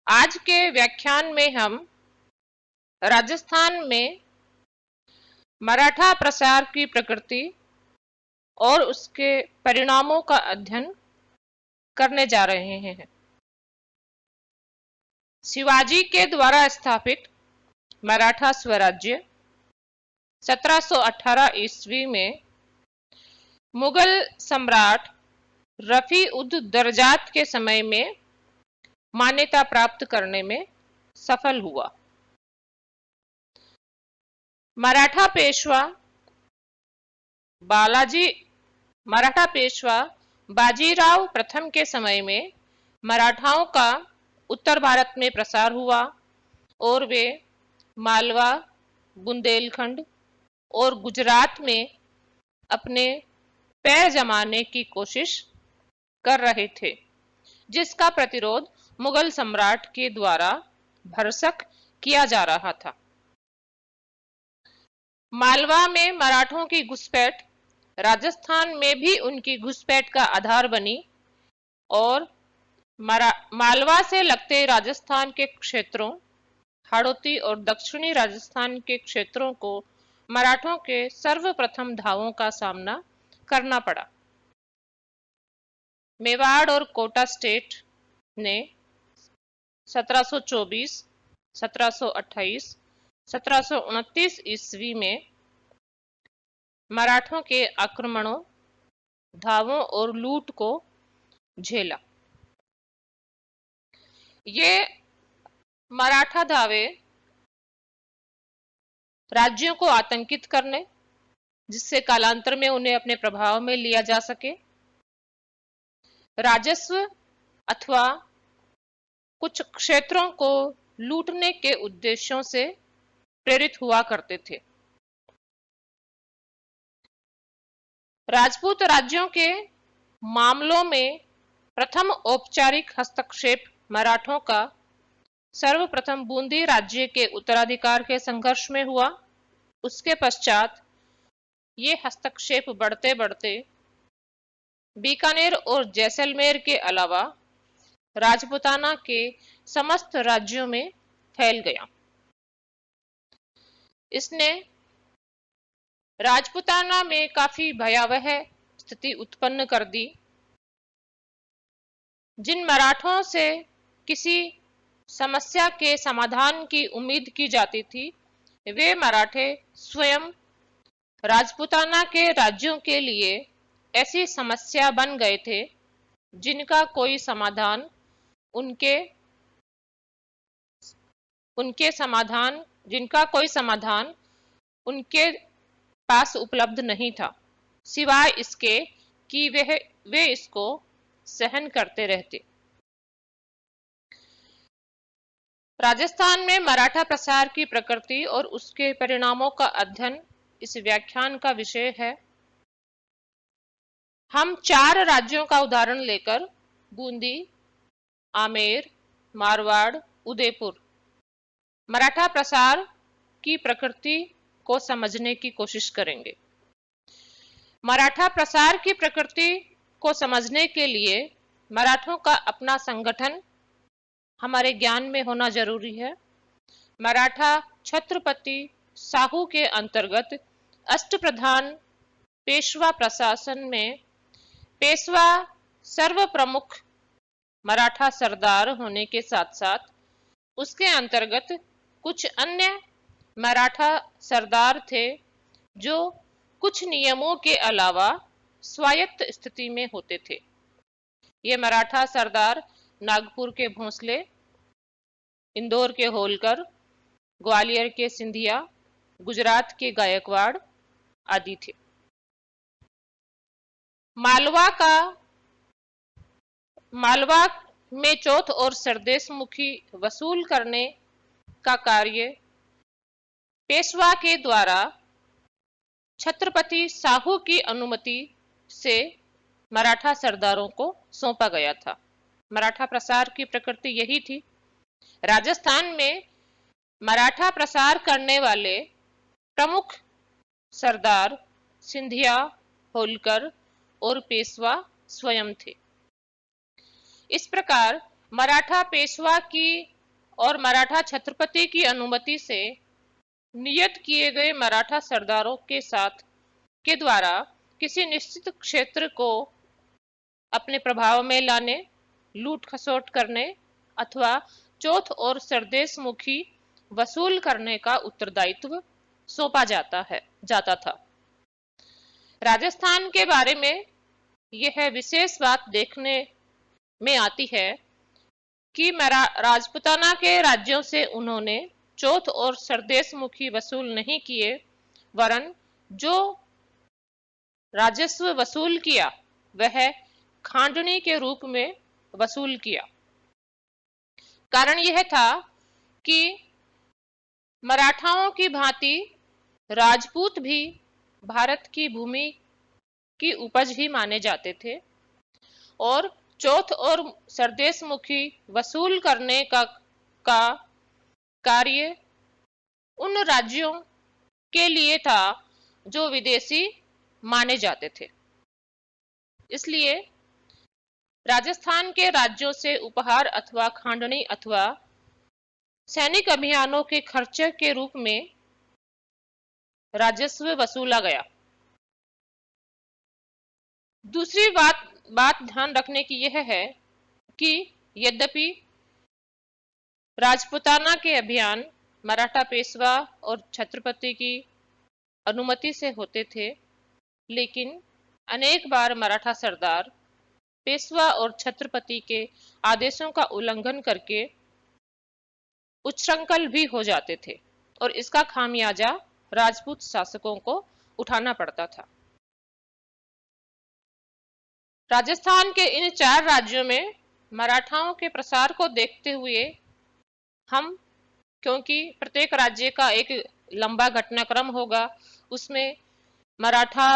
आज के व्याख्यान में हम राजस्थान में मराठा प्रसार की प्रकृति और उसके परिणामों का अध्ययन करने जा रहे हैं। शिवाजी के द्वारा स्थापित मराठा स्वराज्य 1718 ईस्वी में मुगल सम्राट रफी उद दरजात के समय में मान्यता प्राप्त करने में सफल हुआ। मराठा पेशवा बाजीराव प्रथम के समय में मराठाओं का उत्तर भारत में प्रसार हुआ और वे मालवा, बुंदेलखंड और गुजरात में अपने पैर जमाने की कोशिश कर रहे थे, जिसका प्रतिरोध मुगल सम्राट के द्वारा भरसक किया जा रहा था। मालवा में मराठों की घुसपैठ राजस्थान में भी उनकी घुसपैठ का आधार बनी और मालवा से लगते राजस्थान के क्षेत्रों, हाड़ौती और दक्षिणी राजस्थान के क्षेत्रों को मराठों के सर्वप्रथम धावों का सामना करना पड़ा। मेवाड़ और कोटा स्टेट ने 1724, 1728, 1729 ईस्वी में मराठों के आक्रमणों, धावों और लूट को झेला। ये मराठा धावे राज्यों को आतंकित करने, जिससे कालांतर में उन्हें अपने प्रभाव में लिया जा सके, राजस्व अथवा कुछ क्षेत्रों को लूटने के उद्देश्यों से प्रेरित हुआ करते थे। राजपूत राज्यों के मामलों में प्रथम औपचारिक हस्तक्षेप मराठों का सर्वप्रथम बूंदी राज्य के उत्तराधिकार के संघर्ष में हुआ। उसके पश्चात ये हस्तक्षेप बढ़ते बढ़ते बीकानेर और जैसलमेर के अलावा राजपूताना के समस्त राज्यों में फैल गया। इसने राजपूताना में काफी भयावह स्थिति उत्पन्न कर दी। जिन मराठों से किसी समस्या के समाधान की उम्मीद की जाती थी, वे मराठे स्वयं राजपूताना के राज्यों के लिए ऐसी समस्या बन गए थे जिनका कोई समाधान उनके पास उपलब्ध नहीं था, सिवाय इसके कि वे इसको सहन करते रहते। राजस्थान में मराठा प्रसार की प्रकृति और उसके परिणामों का अध्ययन इस व्याख्यान का विषय है। हम 4 राज्यों का उदाहरण लेकर बूंदी, आमेर, मारवाड़, उदयपुर मराठा प्रसार की प्रकृति को समझने की कोशिश करेंगे। मराठा प्रसार की प्रकृति को समझने के लिए मराठों का अपना संगठन हमारे ज्ञान में होना जरूरी है। मराठा छत्रपति साहू के अंतर्गत अष्टप्रधान पेशवा प्रशासन में पेशवा सर्वप्रमुख मराठा सरदार होने के साथ साथ उसके अंतर्गत कुछ अन्य मराठा सरदार थे जो कुछ नियमों के अलावा स्वायत्त स्थिति में होते थे। ये मराठा सरदार नागपुर के भोंसले, इंदौर के होलकर, ग्वालियर के सिंधिया, गुजरात के गायकवाड़ आदि थे। मालवा में चौथ और सरदेश मुखी वसूल करने का कार्य पेशवा के द्वारा छत्रपति साहू की अनुमति से मराठा सरदारों को सौंपा गया था। मराठा प्रसार की प्रकृति यही थी। राजस्थान में मराठा प्रसार करने वाले प्रमुख सरदार सिंधिया, होलकर और पेशवा स्वयं थे। इस प्रकार मराठा पेशवा की और मराठा छत्रपति की अनुमति से नियत किए गए मराठा सरदारों के साथ के द्वारा किसी निश्चित क्षेत्र को अपने प्रभाव में लाने, लूट खसोट करने अथवा चौथ और सरदेशमुखी वसूल करने का उत्तरदायित्व सौंपा जाता था। राजस्थान के बारे में यह विशेष बात देखने में आती है कि राजपूताना के राज्यों से उन्होंने चौथ और सरदेशमुखी वसूल नहीं किए, वरन जो राजस्व वसूल किया वह खांडनी के रूप में वसूल किया। कारण यह था कि मराठाओं की भांति राजपूत भी भारत की भूमि की उपज ही माने जाते थे और चौथ और सरदेशमुखी वसूल करने का कार्य उन राज्यों के लिए था जो विदेशी माने जाते थे। इसलिए राजस्थान के राज्यों से उपहार अथवा खांडनी अथवा सैनिक अभियानों के खर्चे के रूप में राजस्व वसूला गया। दूसरी बात ध्यान रखने की यह है कि यद्यपि राजपूताना के अभियान मराठा पेशवा और छत्रपति की अनुमति से होते थे, लेकिन अनेक बार मराठा सरदार पेशवा और छत्रपति के आदेशों का उल्लंघन करके उच्छृंखल भी हो जाते थे और इसका खामियाजा राजपूत शासकों को उठाना पड़ता था। राजस्थान के इन 4 राज्यों में मराठाओं के प्रसार को देखते हुए हम, क्योंकि प्रत्येक राज्य का एक लंबा घटनाक्रम होगा, उसमें मराठा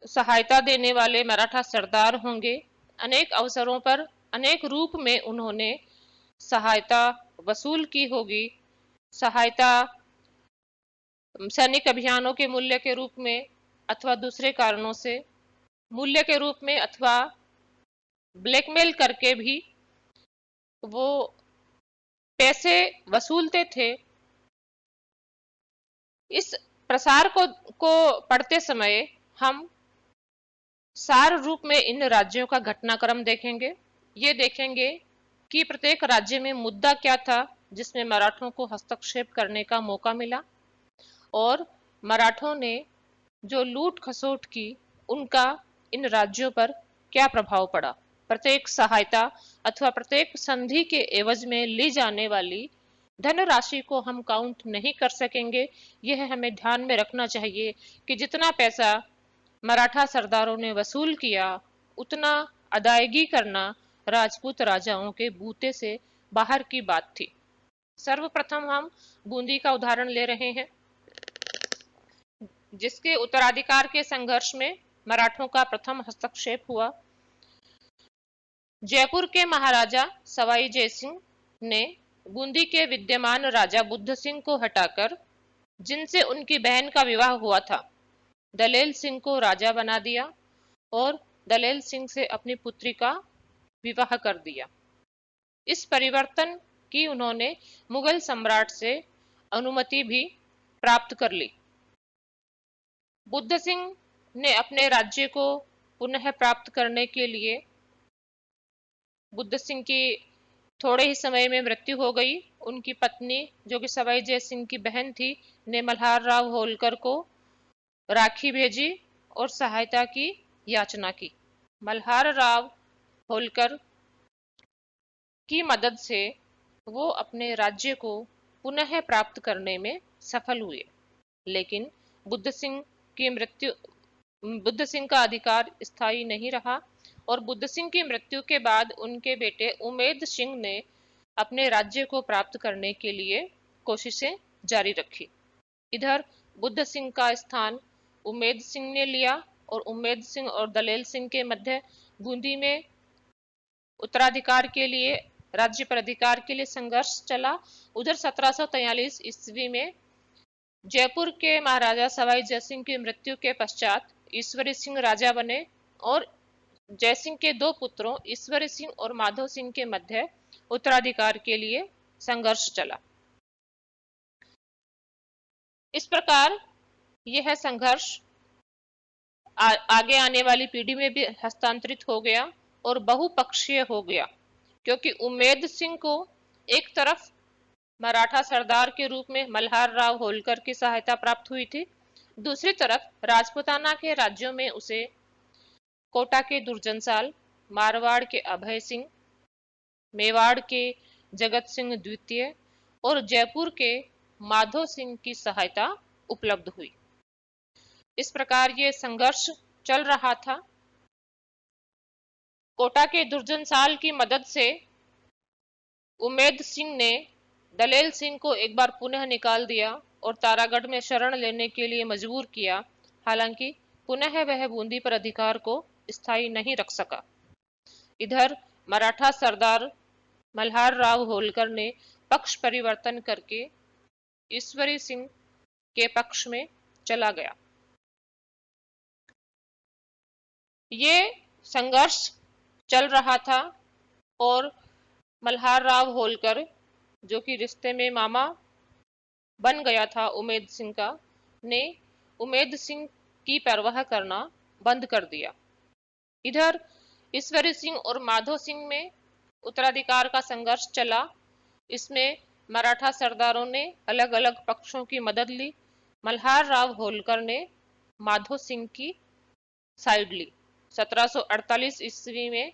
सहायता देने वाले मराठा सरदार होंगे, अनेक अवसरों पर अनेक रूप में उन्होंने सहायता वसूल की होगी। सहायता सैनिक अभियानों के मूल्य के रूप में अथवा दूसरे कारणों से मूल्य के रूप में अथवा ब्लैकमेल करके भी वो पैसे वसूलते थे। इस प्रसार को पढ़ते समय हम सार रूप में इन राज्यों का घटनाक्रम देखेंगे। ये देखेंगे कि प्रत्येक राज्य में मुद्दा क्या था जिसमें मराठों को हस्तक्षेप करने का मौका मिला और मराठों ने जो लूट खसोट की उनका इन राज्यों पर क्या प्रभाव पड़ा। प्रत्येक सहायता अथवा प्रत्येक संधि के एवज में ली जाने वाली धनराशि को हम काउंट नहीं कर सकेंगे। यह हमें ध्यान में रखना चाहिए कि जितना पैसा मराठा सरदारों ने वसूल किया उतना अदायगी करना राजपूत राजाओं के बूते से बाहर की बात थी। सर्वप्रथम हम बूंदी का उदाहरण ले रहे हैं, जिसके उत्तराधिकार के संघर्ष में मराठों का प्रथम हस्तक्षेप हुआ। जयपुर के महाराजा सवाई जयसिंह ने बूंदी के विद्यमान राजा बुद्ध सिंह को हटाकर, जिनसे उनकी बहन का विवाह हुआ था, दलेल सिंह को राजा बना दिया और दलेल सिंह से अपनी पुत्री का विवाह कर दिया। इस परिवर्तन की उन्होंने मुगल सम्राट से अनुमति भी प्राप्त कर ली। बुद्ध सिंह ने अपने राज्य को पुनः प्राप्त करने के लिए, बुद्ध सिंह की थोड़े ही समय में मृत्यु हो गई। उनकी पत्नी, जो कि सवाई जय सिंह की बहन थी, ने मल्हार राव होलकर को राखी भेजी और सहायता की याचना की। मल्हार राव होलकर की मदद से वो अपने राज्य को पुनः प्राप्त करने में सफल हुए, लेकिन बुद्ध सिंह का अधिकार स्थायी नहीं रहा और बुद्ध सिंह की मृत्यु के बाद उनके बेटे उमेद सिंह ने अपने राज्य को प्राप्त करने के लिए कोशिशें जारी रखी। इधर बुद्ध सिंह का स्थान उमेद सिंह ने लिया और उमेद सिंह और दलेल सिंह के मध्य बूंदी में उत्तराधिकार के लिए, राज्य पर अधिकार के लिए संघर्ष चला। उधर 1743 ईस्वी में जयपुर के महाराजा सवाई जयसिंह की मृत्यु के पश्चात ईश्वरी सिंह राजा बने और जयसिंह के 2 पुत्रों ईश्वरी सिंह और माधव सिंह के मध्य उत्तराधिकार के लिए संघर्ष चला। इस प्रकार यह संघर्ष आगे आने वाली पीढ़ी में भी हस्तांतरित हो गया और बहुपक्षीय हो गया, क्योंकि उम्मेद सिंह को एक तरफ मराठा सरदार के रूप में मल्हार राव होलकर की सहायता प्राप्त हुई थी, दूसरी तरफ राजपूताना के राज्यों में उसे कोटा के दुर्जनसाल, मारवाड़ के अभय सिंह, मेवाड़ के जगत सिंह द्वितीय और जयपुर के माधो सिंह की सहायता उपलब्ध हुई। इस प्रकार ये संघर्ष चल रहा था। कोटा के दुर्जनसाल की मदद से उम्मेद सिंह ने दलेल सिंह को एक बार पुनः निकाल दिया और तारागढ़ में शरण लेने के लिए मजबूर किया। हालांकि पुनः वह बूंदी पर अधिकार को स्थायी नहीं रख सका। इधर मराठा सरदार मल्हार राव होलकर ने पक्ष परिवर्तन करके ईश्वरी सिंह के पक्ष में चला गया। ये संघर्ष चल रहा था और मल्हार राव होलकर, जो कि रिश्ते में मामा बन गया था उम्मेद सिंह का, ने उम्मेद सिंह की परवाह करना बंद कर दिया। इधर ईश्वरी सिंह और माधो सिंह में उत्तराधिकार का संघर्ष चला। इसमें मराठा सरदारों ने अलग अलग पक्षों की मदद ली। मल्हार राव होलकर ने माधो सिंह की साइड ली। 1748 ईस्वी में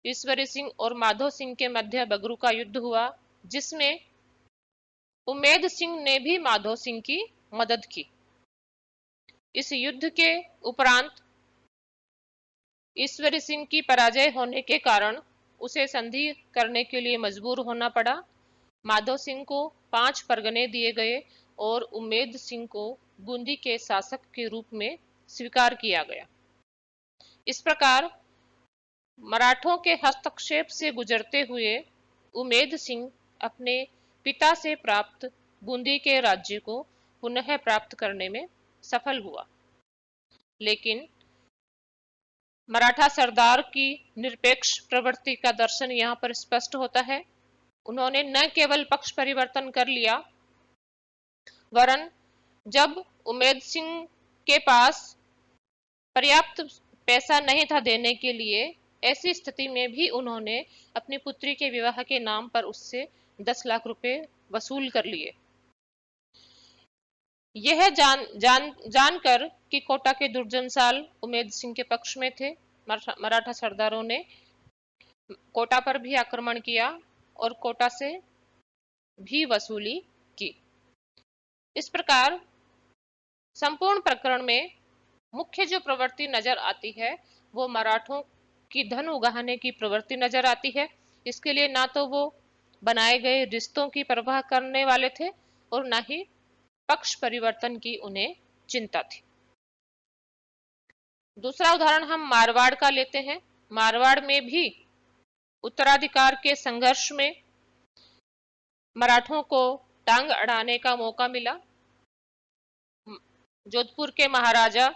ईश्वरी सिंह और माधो सिंह के मध्य बगरू का युद्ध हुआ, जिसमें उम्मेद सिंह ने भी माधो सिंह की मदद की। इस युद्ध के उपरांत ईश्वरी सिंह की पराजय होने के कारण उसे संधि करने के लिए मजबूर होना पड़ा। माधो सिंह को 5 परगने दिए गए और उम्मेद सिंह को बूंदी के शासक के रूप में स्वीकार किया गया। इस प्रकार मराठों के हस्तक्षेप से गुजरते हुए उम्मेद सिंह अपने पिता से प्राप्त बूंदी के राज्य को पुनः प्राप्त करने में सफल हुआ। लेकिन मराठा सरदार की निरपेक्ष प्रवृत्ति का दर्शन यहाँ पर स्पष्ट होता है। उन्होंने न केवल पक्ष परिवर्तन कर लिया, वरन जब उम्मेद सिंह के पास पर्याप्त पैसा नहीं था देने के लिए, ऐसी स्थिति में भी उन्होंने अपनी पुत्री के विवाह के नाम पर उससे 10 लाख रुपए वसूल कर लिए। यह जानकर कि कोटा के दुर्जनसाल उम्मेद सिंह के पक्ष में थे, मराठा सरदारों ने कोटा पर भी आक्रमण किया और कोटा से भी वसूली की। इस प्रकार संपूर्ण प्रकरण में मुख्य जो प्रवृत्ति नजर आती है वो मराठों की धन उगाहने की प्रवृत्ति नजर आती है। इसके लिए ना तो वो बनाए गए रिश्तों की परवाह करने वाले थे और ना ही पक्ष परिवर्तन की उन्हें चिंता थी। दूसरा उदाहरण हम मारवाड़ का लेते हैं। मारवाड़ में भी उत्तराधिकार के संघर्ष में मराठों को टांग अड़ाने का मौका मिला। जोधपुर के महाराजा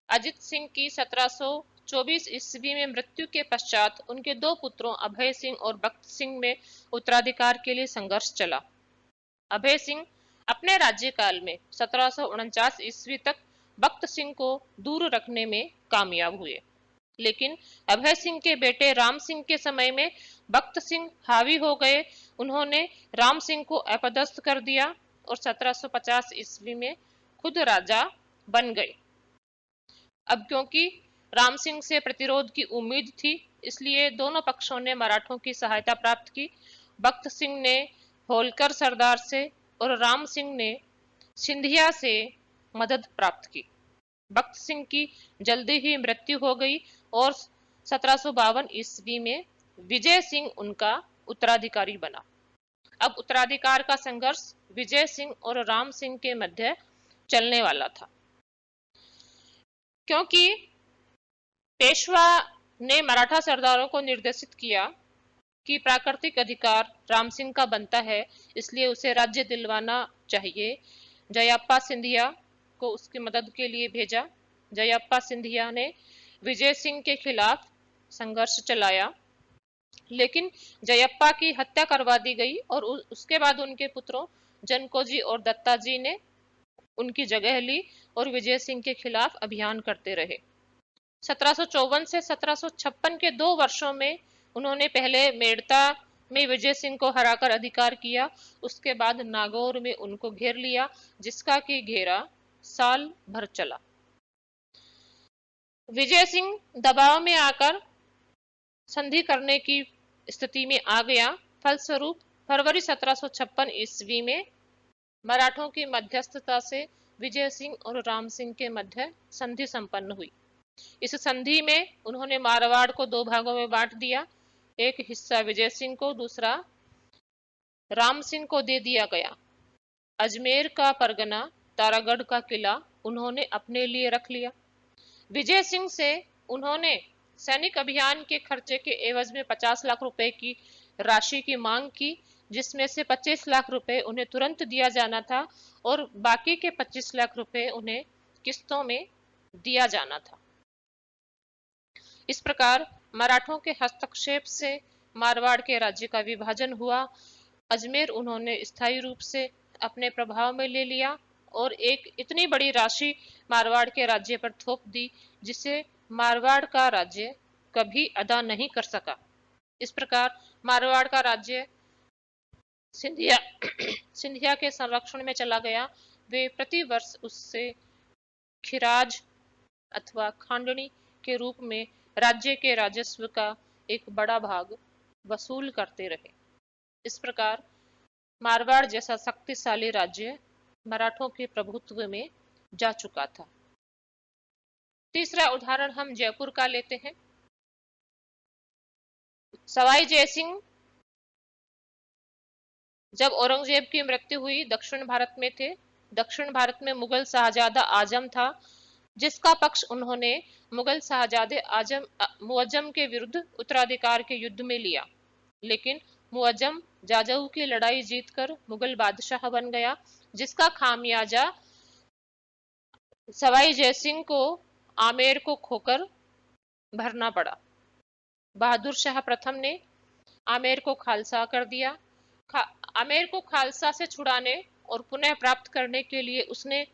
अजित सिंह की 1724 ईस्वी में मृत्यु के पश्चात उनके 2 पुत्रों अभय सिंह और बख्त सिंह में उत्तराधिकार के लिए संघर्ष चला। अभय सिंह अपने राज्यकाल में 1749 ईस्वी तक बख्त सिंह को दूर रखने में कामयाब हुए, लेकिन अभय सिंह के बेटे राम सिंह के समय में बख्त सिंह हावी हो गए। उन्होंने राम सिंह को अपदस्थ कर दिया और 1750 ईस्वी में खुद राजा बन गए। अब क्योंकि राम सिंह से प्रतिरोध की उम्मीद थी, इसलिए दोनों पक्षों ने मराठों की सहायता प्राप्त की। बख्त सिंह ने होलकर सरदार से और राम सिंह ने सिंधिया से मदद प्राप्त की। बख्त सिंह की जल्दी ही मृत्यु हो गई और 1752 ईस्वी में विजय सिंह उनका उत्तराधिकारी बना। अब उत्तराधिकार का संघर्ष विजय सिंह और राम सिंह के मध्य चलने वाला था, क्योंकि पेशवा ने मराठा सरदारों को निर्देशित किया कि प्राकृतिक अधिकार राम सिंह का बनता है, इसलिए उसे राज्य दिलवाना चाहिए। जयाप्पा सिंधिया को उसकी मदद के लिए भेजा। जयाप्पा सिंधिया ने विजय सिंह के खिलाफ संघर्ष चलाया, लेकिन जयप्पा की हत्या करवा दी गई और उसके बाद उनके पुत्रों जनकोजी और दत्ताजी ने उनकी जगह ली और विजय सिंह के खिलाफ अभियान करते रहे। 1754 से 1756 के 2 वर्षों में उन्होंने पहले मेड़ता में विजय सिंह को हराकर अधिकार किया, उसके बाद नागौर में उनको घेर लिया, जिसका कि घेरा साल भर चला। विजय सिंह दबाव में आकर संधि करने की स्थिति में आ गया। फलस्वरूप फरवरी 1756 ईस्वी में मराठों की मध्यस्थता से विजय सिंह और राम सिंह के मध्य संधि संपन्न हुई। इस संधि में उन्होंने मारवाड़ को 2 भागों में बांट दिया, एक हिस्सा विजय सिंह को, दूसरा राम सिंह को दे दिया गया। अजमेर का परगना, तारागढ़ का किला उन्होंने अपने लिए रख लिया। विजय सिंह से उन्होंने सैनिक अभियान के खर्चे के एवज में 50 लाख रुपए की राशि की मांग की, जिसमें से 25 लाख रुपए उन्हें तुरंत दिया जाना था और बाकी के 25 लाख रुपए उन्हें किस्तों में दिया जाना था। इस प्रकार मराठों के हस्तक्षेप से मारवाड़ के राज्य का विभाजन हुआ। अजमेर उन्होंने स्थायी रूप से अपने प्रभाव में ले लिया और एक इतनी बड़ी राशि मारवाड़ के राज्य पर थोप दी, जिसे मारवाड़ का राज्य कभी अदा नहीं कर सका। इस प्रकार मारवाड़ का राज्य सिंधिया सिंधिया के संरक्षण में चला गया। वे प्रति वर्ष उससे खिराज अथवा खांडनी के रूप में राज्य के राजस्व का एक बड़ा भाग वसूल करते रहे। इस प्रकार मारवाड़ जैसा शक्तिशाली राज्य मराठों के प्रभुत्व में जा चुका था। तीसरा उदाहरण हम जयपुर का लेते हैं। सवाई जयसिंह जब औरंगजेब की मृत्यु हुई दक्षिण भारत में थे। दक्षिण भारत में मुगल शाहजादा आजम था, जिसका पक्ष उन्होंने मुगल शाहजादे आजम मुअज्जम के विरुद्ध उत्तराधिकार के युद्ध में लिया, लेकिन मुअज्जम जाजऊ की लड़ाई जीतकर मुगल बादशाह बन गया, जिसका खामियाजा सवाई जयसिंह को आमेर को खोकर भरना पड़ा। बहादुर शाह प्रथम ने आमेर को खालसा कर दिया। आमेर को खालसा से छुड़ाने और पुनः प्राप्त करने के लिए उसने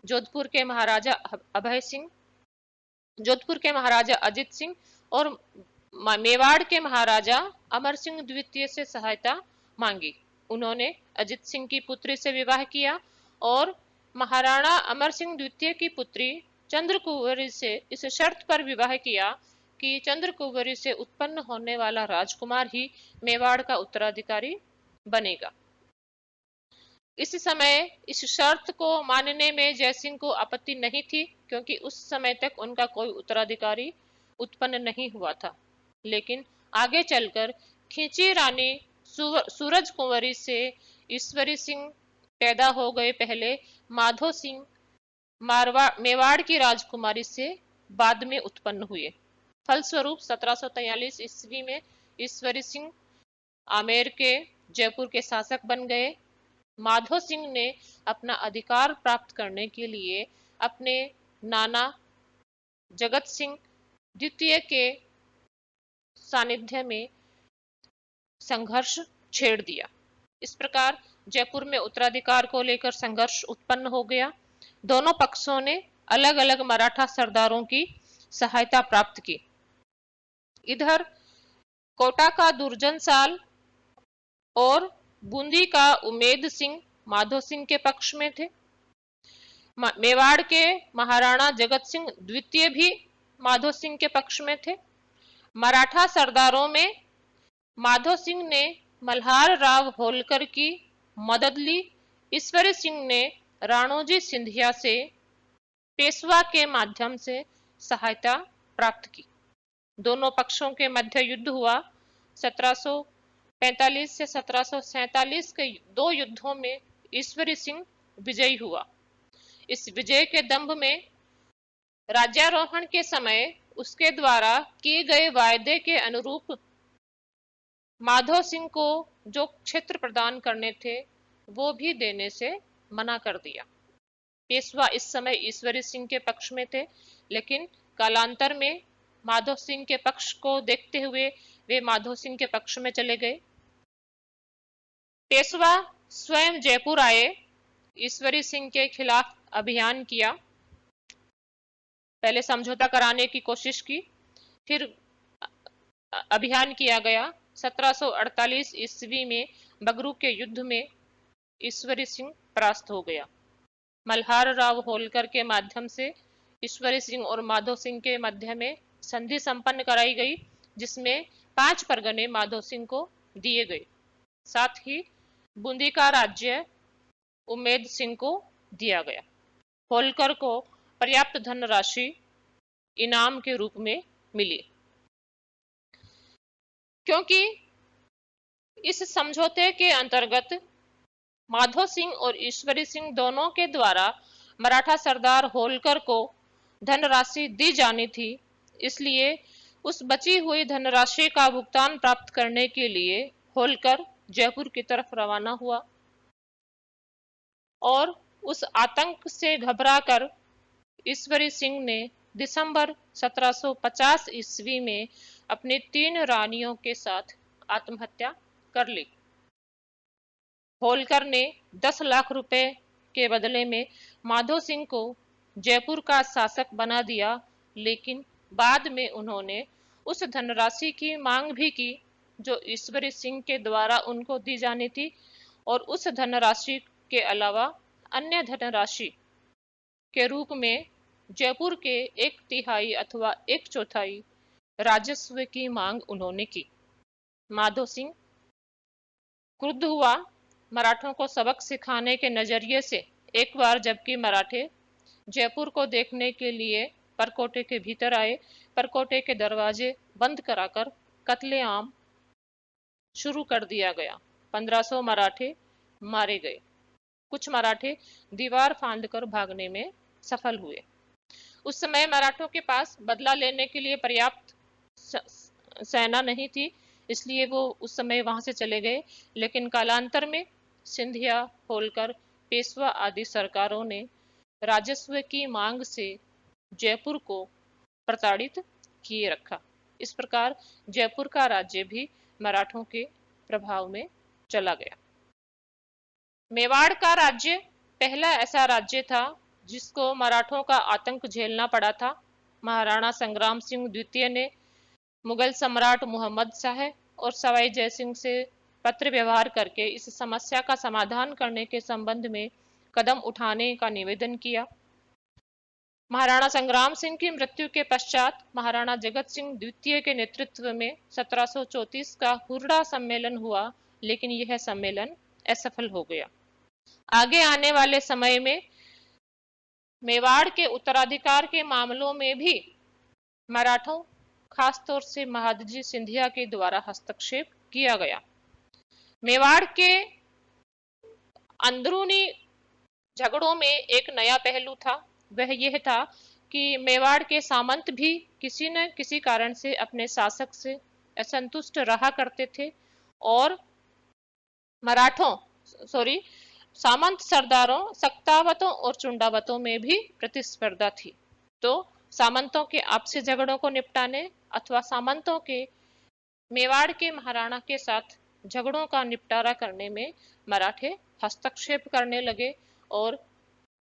जोधपुर के महाराजा अभय सिंह, जोधपुर के महाराजा अजित सिंह और मेवाड़ के महाराजा अमर सिंह द्वितीय से सहायता मांगी। उन्होंने अजित सिंह की पुत्री से विवाह किया और महाराणा अमर सिंह द्वितीय की पुत्री चंद्रकुंवरी से इस शर्त पर विवाह किया कि चंद्रकुंवरी से उत्पन्न होने वाला राजकुमार ही मेवाड़ का उत्तराधिकारी बनेगा। इस समय इस शर्त को मानने में जयसिंह को आपत्ति नहीं थी, क्योंकि उस समय तक उनका कोई उत्तराधिकारी उत्पन्न नहीं हुआ था। लेकिन आगे चलकर खींची रानी सूरज कुंवरी से ईश्वरी सिंह पैदा हो गए। पहले माधो सिंह मेवाड़ की राजकुमारी से बाद में उत्पन्न हुए। फलस्वरूप 1743 ईस्वी में ईश्वरी सिंह आमेर के जयपुर के शासक बन गए। माधो सिंह ने अपना अधिकार प्राप्त करने के लिए अपने नाना जगत सिंह द्वितीय के सानिध्य में संघर्ष छेड़ दिया। इस प्रकार जयपुर में उत्तराधिकार को लेकर संघर्ष उत्पन्न हो गया। दोनों पक्षों ने अलग अलग मराठा सरदारों की सहायता प्राप्त की। इधर कोटा का दुर्जन साल और बूंदी का उमेद सिंह माधो सिंह के पक्ष में थे। मेवाड़ के महाराणा जगत सिंह द्वितीय भी माधो सिंह के पक्ष में थे। मराठा सरदारों में माधो सिंह ने मल्हार राव होलकर की मदद ली। ईश्वरी सिंह ने राणोजी सिंधिया से पेशवा के माध्यम से सहायता प्राप्त की। दोनों पक्षों के मध्य युद्ध हुआ। 1745 से 1747 के 2 युद्धों में ईश्वरी सिंह विजयी हुआ। इस विजय के दंभ में राज्यारोहण के समय उसके द्वारा किए गए वायदे के अनुरूप माधो सिंह को जो क्षेत्र प्रदान करने थे वो भी देने से मना कर दिया। पेशवा इस समय ईश्वरी सिंह के पक्ष में थे, लेकिन कालांतर में माधो सिंह के पक्ष को देखते हुए वे माधो सिंह के पक्ष में चले गए। पेशवा स्वयं जयपुर आए, ईश्वरी सिंह के खिलाफ अभियान किया, पहले समझौता कराने की कोशिश की, फिर अभियान किया गया। 1748 ईस्वी में बगरू के युद्ध में ईश्वरी सिंह परास्त हो गया। मल्हार राव होलकर के माध्यम से ईश्वरी सिंह और माधो सिंह के मध्य में संधि संपन्न कराई गई, जिसमें 5 परगने माधो सिंह को दिए गए। साथ ही बूंदी का राज्य उमेद सिंह को दिया गया। होलकर को पर्याप्त धनराशि इनाम के रूप में मिली। क्योंकि इस समझौते के अंतर्गत माधो सिंह और ईश्वरी सिंह दोनों के द्वारा मराठा सरदार होलकर को धनराशि दी जानी थी, इसलिए उस बची हुई धनराशि का भुगतान प्राप्त करने के लिए होलकर जयपुर की तरफ रवाना हुआ और उस आतंक से घबराकर ईश्वरी सिंह ने दिसंबर 1750 ईस्वी में अपनी 3 रानियों के साथ आत्महत्या कर ली। होलकर ने 10 लाख रुपए के बदले में माधो सिंह को जयपुर का शासक बना दिया, लेकिन बाद में उन्होंने उस धनराशि की मांग भी की जो ईश्वरी सिंह के द्वारा उनको दी जानी थी, और उस धनराशि के अलावा अन्य धनराशि के रूप में जयपुर के 1/3 अथवा 1/4 राजस्व की मांग उन्होंने की। माधो सिंह क्रुद्ध हुआ। मराठों को सबक सिखाने के नजरिए से एक बार जबकि मराठे जयपुर को देखने के लिए परकोटे के भीतर आए, परकोटे के दरवाजे बंद कराकर कत्लेआम शुरू कर दिया गया। 1500 मराठे मारे गए। कुछ मराठे दीवार फांदकर भागने में सफल हुए। उस समय मराठों के पास बदला लेने के लिए पर्याप्त सेना नहीं थी, इसलिए वो उस समय वहां से चले गए। लेकिन कालांतर में सिंधिया, होलकर, पेशवा आदि सरकारों ने राजस्व की मांग से जयपुर को प्रताड़ित किए रखा। इस प्रकार जयपुर का राज्य भी मराठों के प्रभाव में चला गया। मेवाड़ का राज्य पहला ऐसा राज्य था जिसको मराठों का आतंक झेलना पड़ा था। महाराणा संग्राम सिंह द्वितीय ने मुगल सम्राट मोहम्मद शाह और सवाई जयसिंह से पत्र व्यवहार करके इस समस्या का समाधान करने के संबंध में कदम उठाने का निवेदन किया। महाराणा संग्राम सिंह की मृत्यु के पश्चात महाराणा जगत सिंह द्वितीय के नेतृत्व में 1734 का हुरडा सम्मेलन हुआ, लेकिन यह सम्मेलन असफल हो गया। आगे आने वाले समय में मेवाड़ के उत्तराधिकार के मामलों में भी मराठों, खासतौर से महादजी सिंधिया के द्वारा हस्तक्षेप किया गया। मेवाड़ के अंदरूनी झगड़ों में एक नया पहलू था, वह यह था कि मेवाड़ के सामंत भी किसी न किसी कारण से अपने शासक से असंतुष्ट रहा करते थे और सामंत सरदारों, सक्तावतों और चुंडावतों में भी प्रतिस्पर्धा थी। तो सामंतों के आपसी झगड़ों को निपटाने अथवा सामंतों के मेवाड़ के महाराणा के साथ झगड़ों का निपटारा करने में मराठे हस्तक्षेप करने लगे और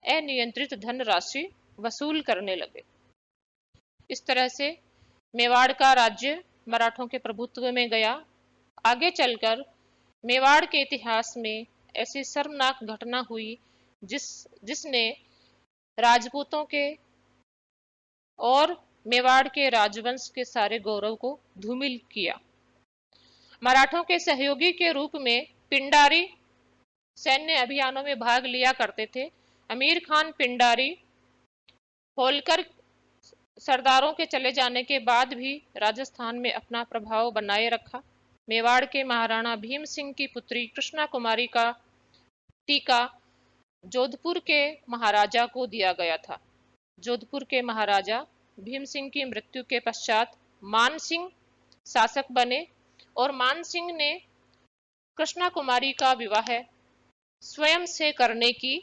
अनियंत्रित धनराशि वसूल करने लगे। इस तरह से मेवाड़ का राज्य मराठों के प्रभुत्व में गया। आगे चलकर मेवाड़ के इतिहास में ऐसी शर्मनाक घटना हुई जिसने राजपूतों के और मेवाड़ के राजवंश के सारे गौरव को धूमिल किया। मराठों के सहयोगी के रूप में पिंडारी सैन्य अभियानों में भाग लिया करते थे। अमीर खान पिंडारी होलकर सरदारों के चले जाने के बाद भी राजस्थान में अपना प्रभाव बनाए रखा। मेवाड़ के महाराणा भीम सिंह की पुत्री कृष्णा कुमारी का टीका जोधपुर के महाराजा को दिया गया था। जोधपुर के महाराजा भीम सिंह की मृत्यु के पश्चात मान सिंह शासक बने और मान सिंह ने कृष्णा कुमारी का विवाह स्वयं से करने की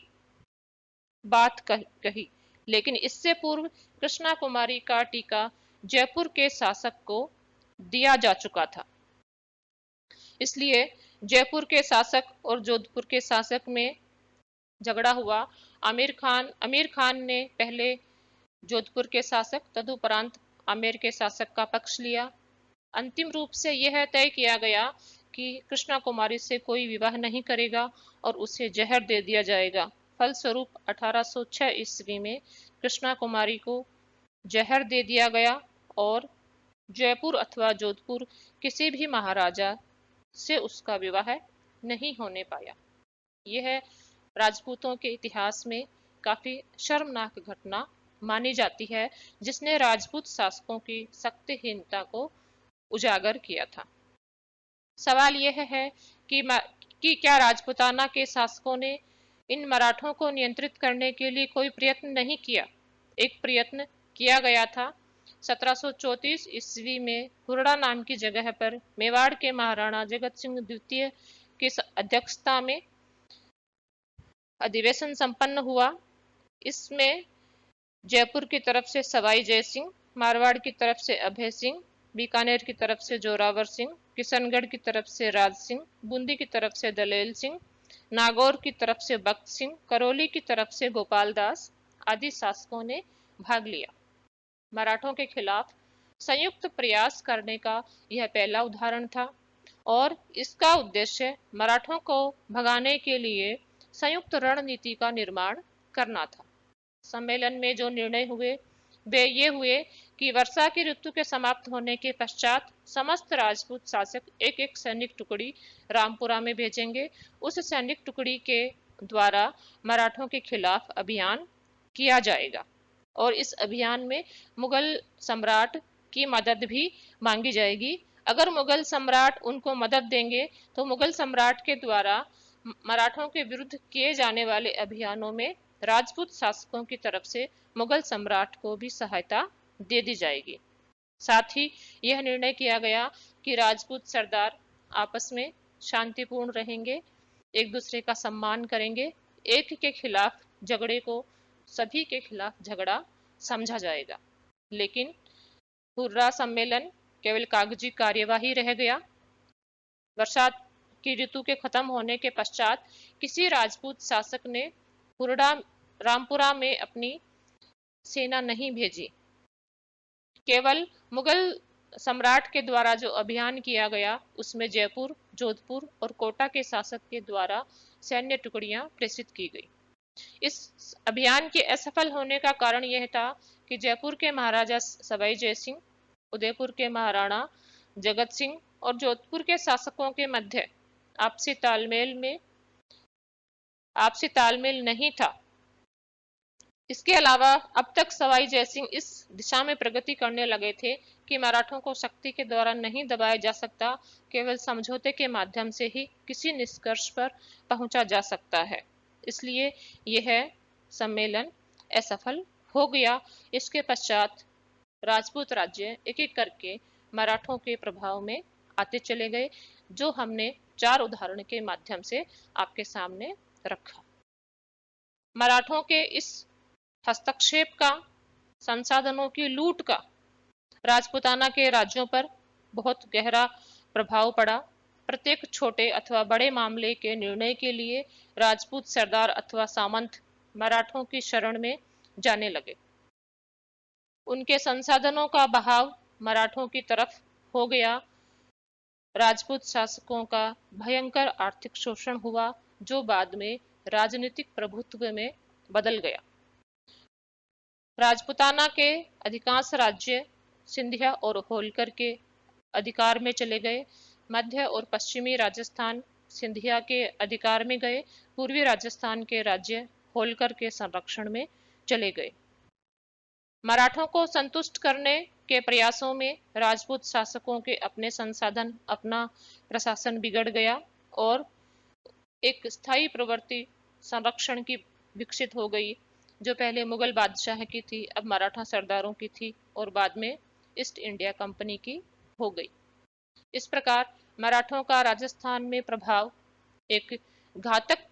बात कही, लेकिन इससे पूर्व कृष्णा कुमारी का टीका जयपुर के शासक को दिया जा चुका था। इसलिए जयपुर के शासक और जोधपुर के शासक में झगड़ा हुआ। आमिर खान ने पहले जोधपुर के शासक तदुपरांत आमेर के शासक का पक्ष लिया। अंतिम रूप से यह तय किया गया कि कृष्णा कुमारी से कोई विवाह नहीं करेगा और उसे जहर दे दिया जाएगा। फलस्वरूप 1806 ईस्वी में कृष्णा कुमारी को जहर दे दिया गया और जयपुर अथवा जोधपुर किसी भी महाराजा से उसका विवाह नहीं होने पाया। यह राजपूतों के इतिहास में काफी शर्मनाक घटना मानी जाती है, जिसने राजपूत शासकों की शक्तिहीनता को उजागर किया था। सवाल यह है कि, क्या राजपूताना के शासकों ने इन मराठों को नियंत्रित करने के लिए कोई प्रयत्न नहीं किया? एक प्रयत्न किया गया था। 1734 ईस्वी में हुरड़ा नाम की जगह पर मेवाड़ के महाराणा जगत सिंह द्वितीय की अध्यक्षता में अधिवेशन संपन्न हुआ। इसमें जयपुर की तरफ से सवाई जय सिंह, मारवाड़ की तरफ से अभय सिंह, बीकानेर की तरफ से जोरावर सिंह, किशनगढ़ की तरफ से राज सिंह, बूंदी की तरफ से दलेल सिंह, नागौर की तरफ से बख्त सिंह, करौली की तरफ से गोपाल दास आदि शासकों ने भाग लिया। मराठों के खिलाफ संयुक्त प्रयास करने का यह पहला उदाहरण था और इसका उद्देश्य मराठों को भगाने के लिए संयुक्त रणनीति का निर्माण करना था। सम्मेलन में जो निर्णय हुए वे ये हुए कि वर्षा की ऋतु के समाप्त होने के पश्चात समस्त राजपूत शासक एक एक सैनिक टुकड़ी रामपुरा में भेजेंगे। उस सैनिक टुकड़ी के द्वारा मराठों के खिलाफ अभियान किया जाएगा और इस अभियान में मुगल सम्राट की मदद भी मांगी जाएगी। अगर मुगल सम्राट उनको मदद देंगे तो मुगल सम्राट के द्वारा मराठों के विरुद्ध किए जाने वाले अभियानों में राजपूत शासकों की तरफ से मुगल सम्राट को भी सहायता दे दी जाएगी। साथ ही यह निर्णय किया गया कि राजपूत सरदार आपस में शांतिपूर्ण रहेंगे, एक दूसरे का सम्मान करेंगे, एक के खिलाफ झगड़े को सभी के खिलाफ झगड़ा समझा जाएगा। लेकिन हुर्रा सम्मेलन केवल कागजी कार्यवाही रह गया। वर्षा की ऋतु के खत्म होने के पश्चात किसी राजपूत शासक ने हुरडा रामपुरा में अपनी सेना नहीं भेजी। केवल मुगल सम्राट के द्वारा जो अभियान किया गया उसमें जयपुर, जोधपुर और कोटा के शासक के द्वारा सैन्य टुकड़ियां प्रेषित की गई। इस अभियान के असफल होने का कारण यह था कि जयपुर के महाराजा सवाई जय सिंह, उदयपुर के महाराणा जगत सिंह और जोधपुर के शासकों के मध्य आपसी तालमेल नहीं था। इसके अलावा अब तक सवाई जयसिंह इस दिशा में प्रगति करने लगे थे कि मराठों को शक्ति के द्वारा नहीं दबाया जा सकता, केवल समझौते के माध्यम से ही किसी निष्कर्ष पर पहुंचा जा सकता है। इसलिए यह सम्मेलन असफल हो गया। इसके पश्चात राजपूत राज्य एक एक करके मराठों के प्रभाव में आते चले गए, जो हमने 4 उदाहरण के माध्यम से आपके सामने रखा। मराठों के इस हस्तक्षेप का, संसाधनों की लूट का राजपूताना के राज्यों पर बहुत गहरा प्रभाव पड़ा। प्रत्येक छोटे अथवा बड़े मामले के निर्णय के लिए राजपूत सरदार अथवा सामंत मराठों की शरण में जाने लगे। उनके संसाधनों का बहाव मराठों की तरफ हो गया। राजपूत शासकों का भयंकर आर्थिक शोषण हुआ, जो बाद में राजनीतिक प्रभुत्व में बदल गया। राजपूताना के अधिकांश राज्य सिंधिया और होलकर के अधिकार में चले गए। मध्य और पश्चिमी राजस्थान सिंधिया के अधिकार में गए। पूर्वी राजस्थान के राज्य होलकर के संरक्षण में चले गए। मराठों को संतुष्ट करने के प्रयासों में राजपूत शासकों के अपने संसाधन, अपना प्रशासन बिगड़ गया और एक स्थायी प्रवृत्ति संरक्षण की विकसित हो गई, जो पहले मुगल बादशाह की थी, अब मराठा सरदारों की थी और बाद में ईस्ट इंडिया कंपनी की हो गई। इस प्रकार मराठों का राजस्थान में प्रभाव एक घातक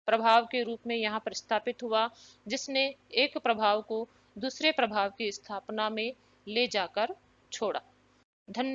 प्रभाव के रूप में यहाँ पर स्थापित हुआ, जिसने एक प्रभाव को दूसरे प्रभाव की स्थापना में ले जाकर छोड़ा। धन्यवाद।